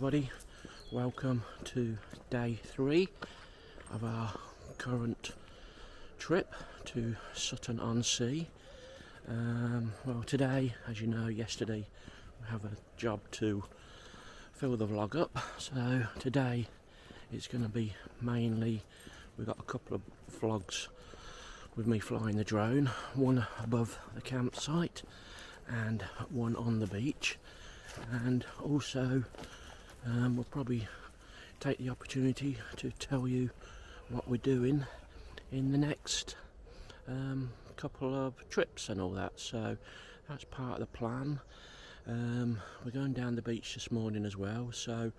everybody, welcome to day 3 of our current trip to Sutton on Sea. Well, today, as you know, yesterday we have a job to fill the vlog up, so today it's going to be mainly, we've got a couple of vlogs with me flying the drone, one above the campsite and one on the beach, and also we'll probably take the opportunity to tell you what we're doing in the next couple of trips and all that. So that's part of the plan. We're going down the beach this morning as well, so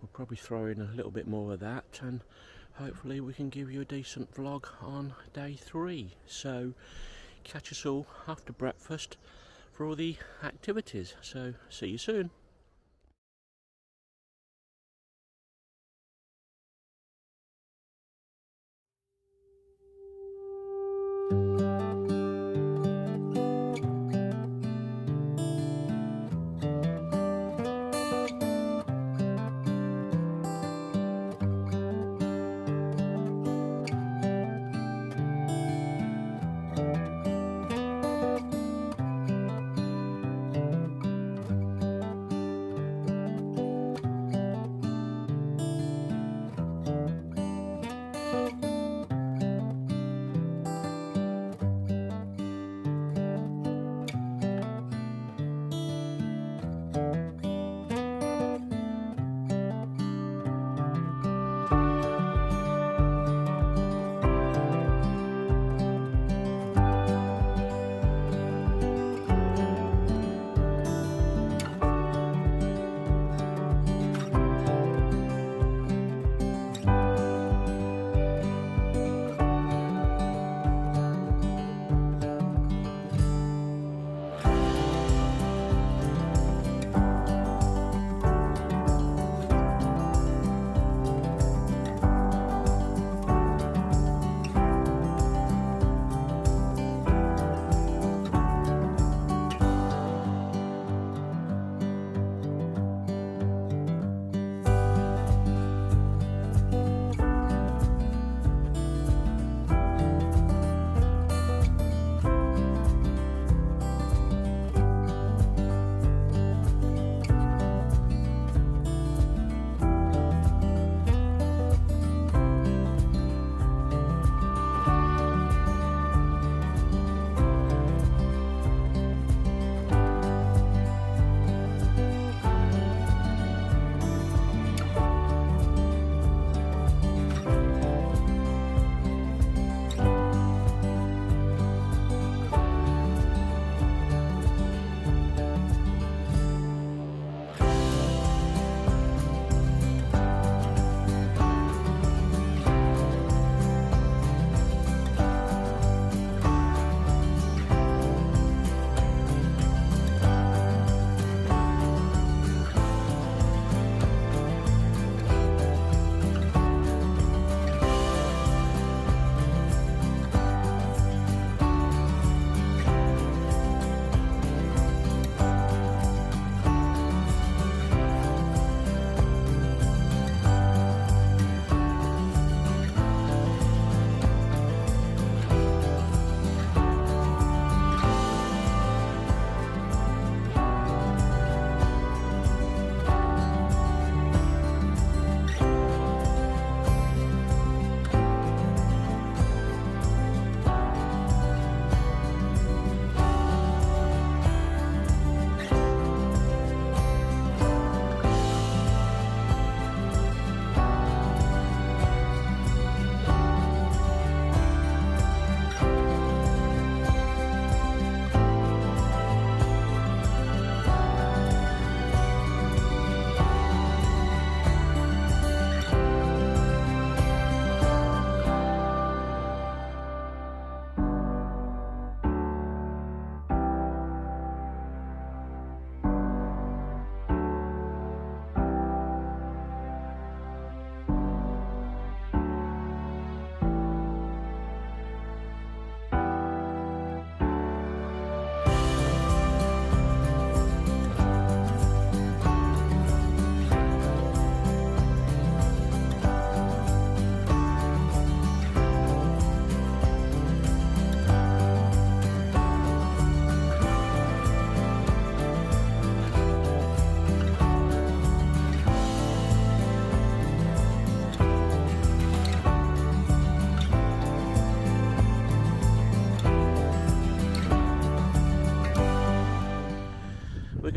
we'll probably throw in a little bit more of that, and hopefully we can give you a decent vlog on day 3. So catch us all after breakfast for all the activities. So see you soon.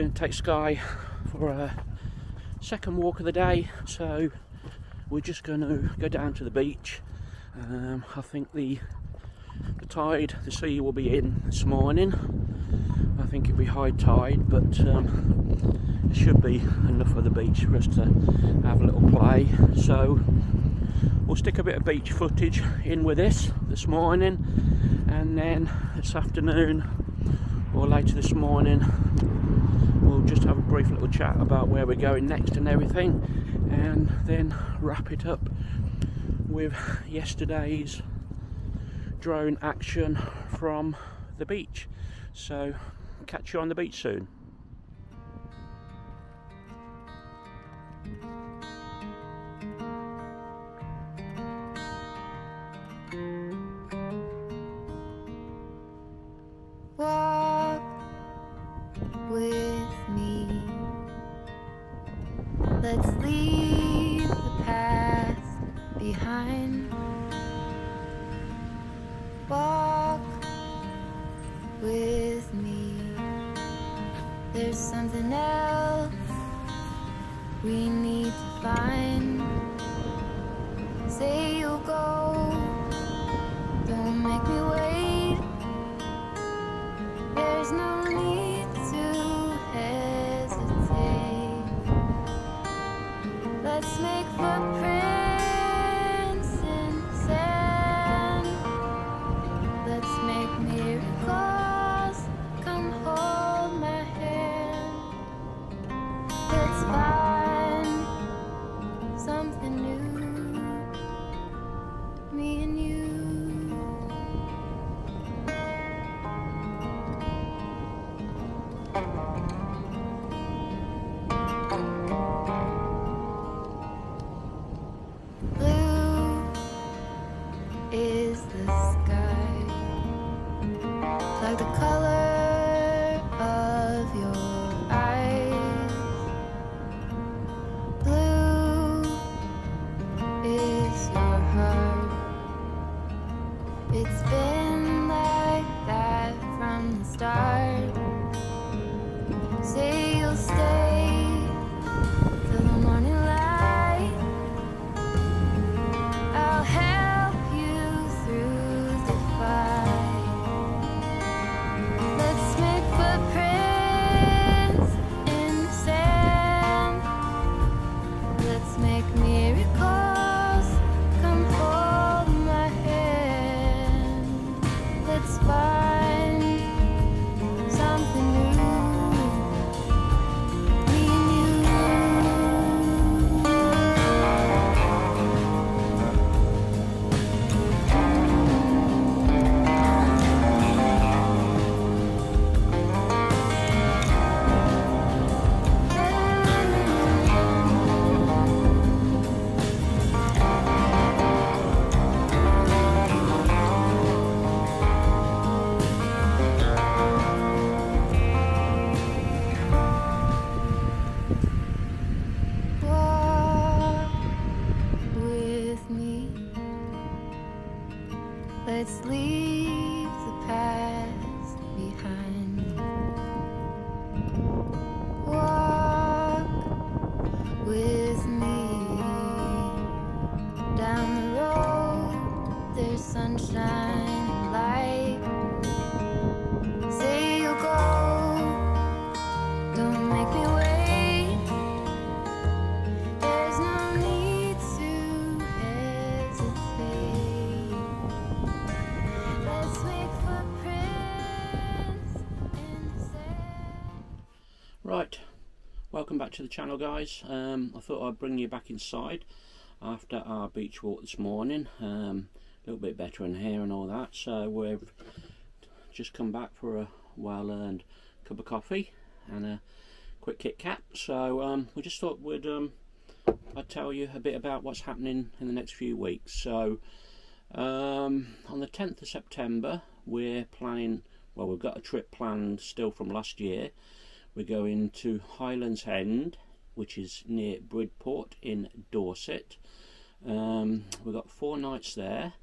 going to take Skye for a second walk of the day, so we're just going to go down to the beach. I think the sea will be in this morning. I think it'll be high tide, but it should be enough of the beach for us to have a little play. So we'll stick a bit of beach footage in with this morning, and then this afternoon or later this morning we'll just have a brief little chat about where we're going next and everything, and then wrap it up with yesterday's drone action from the beach. So catch you on the beach soon. Walk with me. Let's leave the past behind. Walk with me. There's something else we need to find. Say you'll go, don't make me wait. There's no need to hesitate. Let's make footprints in the sand. Let's make miracles. Come hold my hand. Let's find something new, me and you. Blue is the sky, like the color of your eyes. Blue is your heart. It's been like that from the start. Say you'll stay till the morning light. I'll help you through the fight. Let's make footprints in the sand. Let's make miracles. Come hold my hand. Let's find something new, me and you. Walk with me. Let's leave the past behind. Walk with me. Down the road, there's sunshine and light. Say you'll go, don't make me wait. There's no need to hesitate. Let's make footprints in the sand. Right, welcome back to the channel, guys. I thought I'd bring you back inside after our beach walk this morning. A little bit better in here and all that, so we've just come back for a well-earned cup of coffee and a quick Kit Kat. So we just thought I'd tell you a bit about what's happening in the next few weeks. So on the 10th of September we're planning, well, we've got a trip planned still from last year. We're going to Highlands End, which is near Bridport in Dorset. We've got 4 nights there,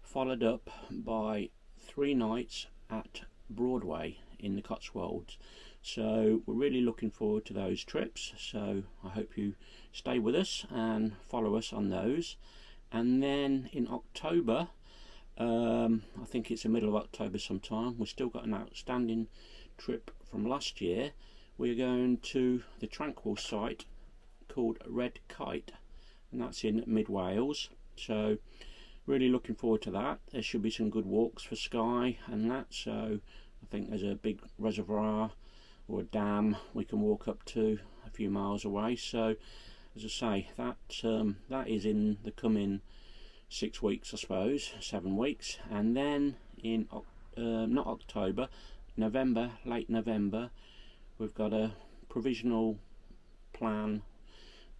followed up by 3 nights at Broadway in the Cotswolds. So we're really looking forward to those trips, so I hope you stay with us and follow us on those. And then in October, I think it's the middle of October sometime, we've still got an outstanding trip from last year. We're going to the tranquil site called Red Kite, and that's in mid Wales, so really looking forward to that. There should be some good walks for Skye and that, so I think there's a big reservoir or a dam we can walk up to a few miles away. So as I say, that is in the coming 6 weeks, I suppose, 7 weeks. And then in not October, November, late November, we've got a provisional plan,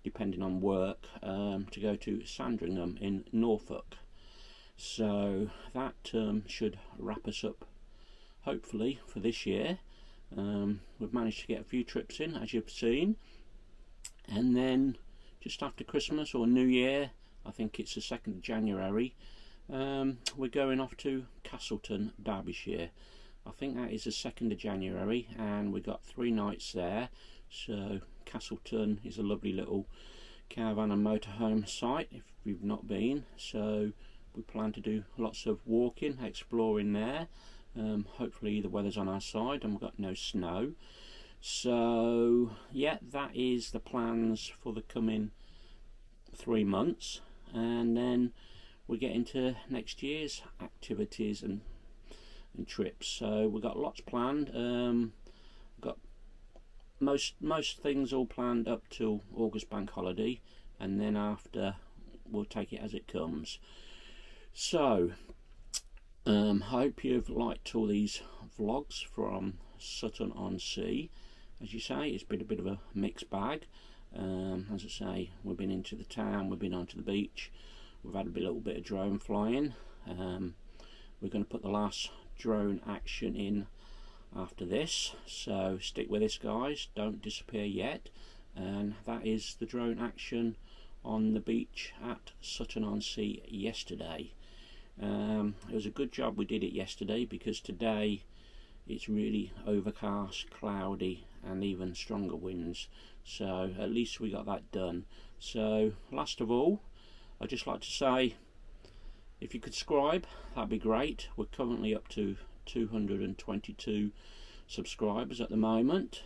depending on work, to go to Sandringham in Norfolk. So that should wrap us up hopefully for this year. We've managed to get a few trips in, as you've seen, and then just after Christmas or New Year, I think it's the 2nd of January, we're going off to Castleton, Derbyshire. I think that is the 2nd of January, and we got 3 nights there. So Castleton is a lovely little caravan and motorhome site if you've not been, so we plan to do lots of walking, exploring there. Hopefully the weather's on our side and we've got no snow. So yeah, that is the plans for the coming 3 months, and then we get into next year's activities and trips. So we've got lots planned. We've got most things all planned up till August bank holiday, and then after we'll take it as it comes. So I hope you've liked all these vlogs from Sutton on Sea. As you say, it's been a bit of a mixed bag. As I say, we've been into the town, we've been onto the beach, we've had a little bit of drone flying. We're going to put the last drone action in after this, so stick with us guys, don't disappear yet. And that is the drone action on the beach at Sutton on Sea yesterday. It was a good job we did it yesterday, because today it's really overcast, cloudy, and even stronger winds, so at least we got that done. So last of all, I'd just like to say, if you could subscribe, that'd be great. We're currently up to 222 subscribers at the moment.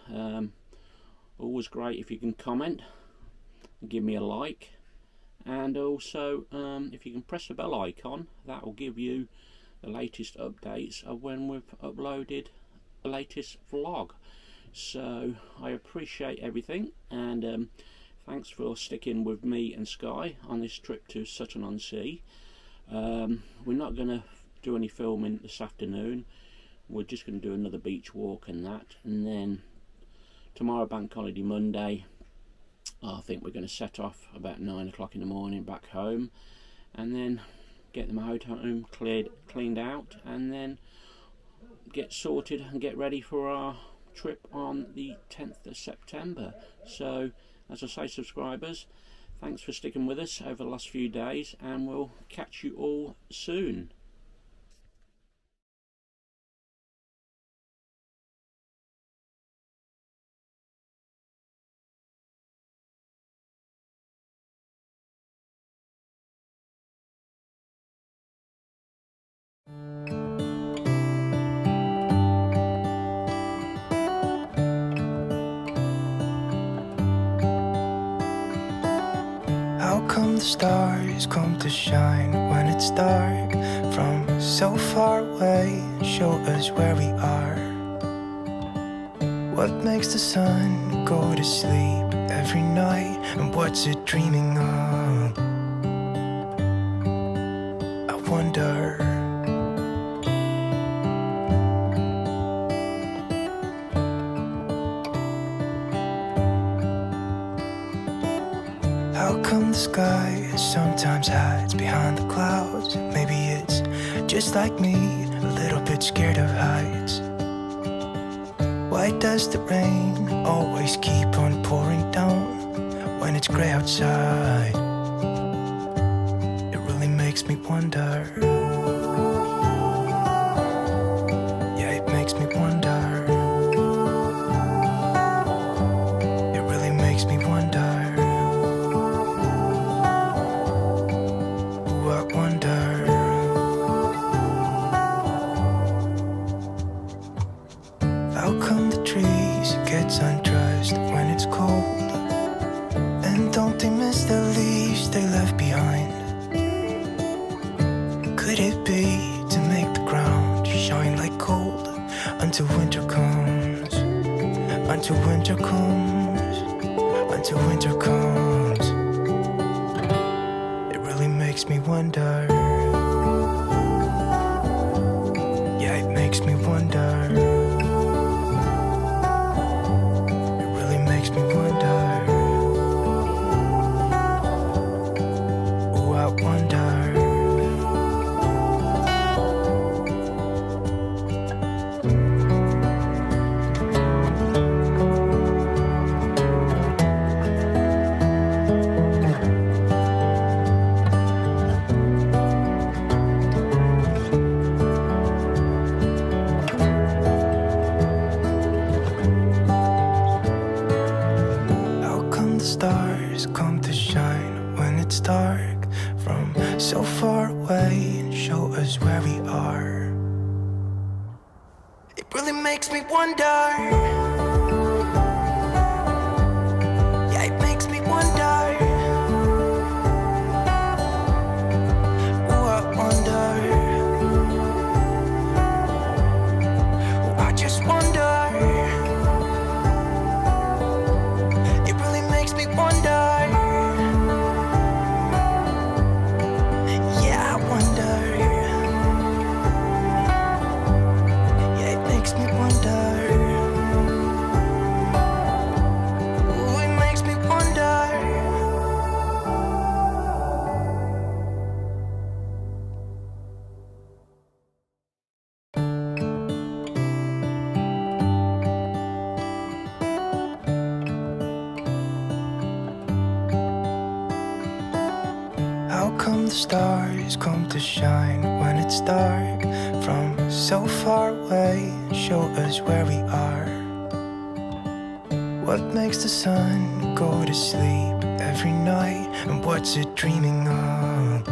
Always great if you can comment and give me a like, and also if you can press the bell icon, that will give you the latest updates of when we've uploaded the latest vlog. So I appreciate everything, and thanks for sticking with me and Skye on this trip to Sutton on Sea. We're not going to do any filming this afternoon. We're just going to do another beach walk and that, and then tomorrow, bank holiday Monday, I think we're going to set off about 9 o'clock in the morning back home, and then get the motorhome cleaned out, and then get sorted and get ready for our trip on the 10th of September. So as I say, subscribers, thanks for sticking with us over the last few days, and we'll catch you all soon. How come the stars come to shine when it's dark from so far away? Show us where we are. What makes the sun go to sleep every night, and what's it dreaming of? I wonder. How come the sky sometimes hides behind the clouds? Maybe it's just like me, a little bit scared of heights. Why does the rain always keep on pouring down when it's grey outside? It really makes me wonder. Yeah, it makes me wonder. would it be to make the ground shine like gold until winter comes? Until winter comes, until winter comes. It really makes me wonder. Yeah, it makes me wonder. It really makes me wonder. Oh, I wonder. Stars come to shine when it's dark from so far away and show us where we are. It really makes me wonder. Yeah, it makes me wonder. Oh, I wonder. Oh, I just wonder. How come the stars come to shine when it's dark from so far away and show us where we are? What makes the sun go to sleep every night, and what's it dreaming of?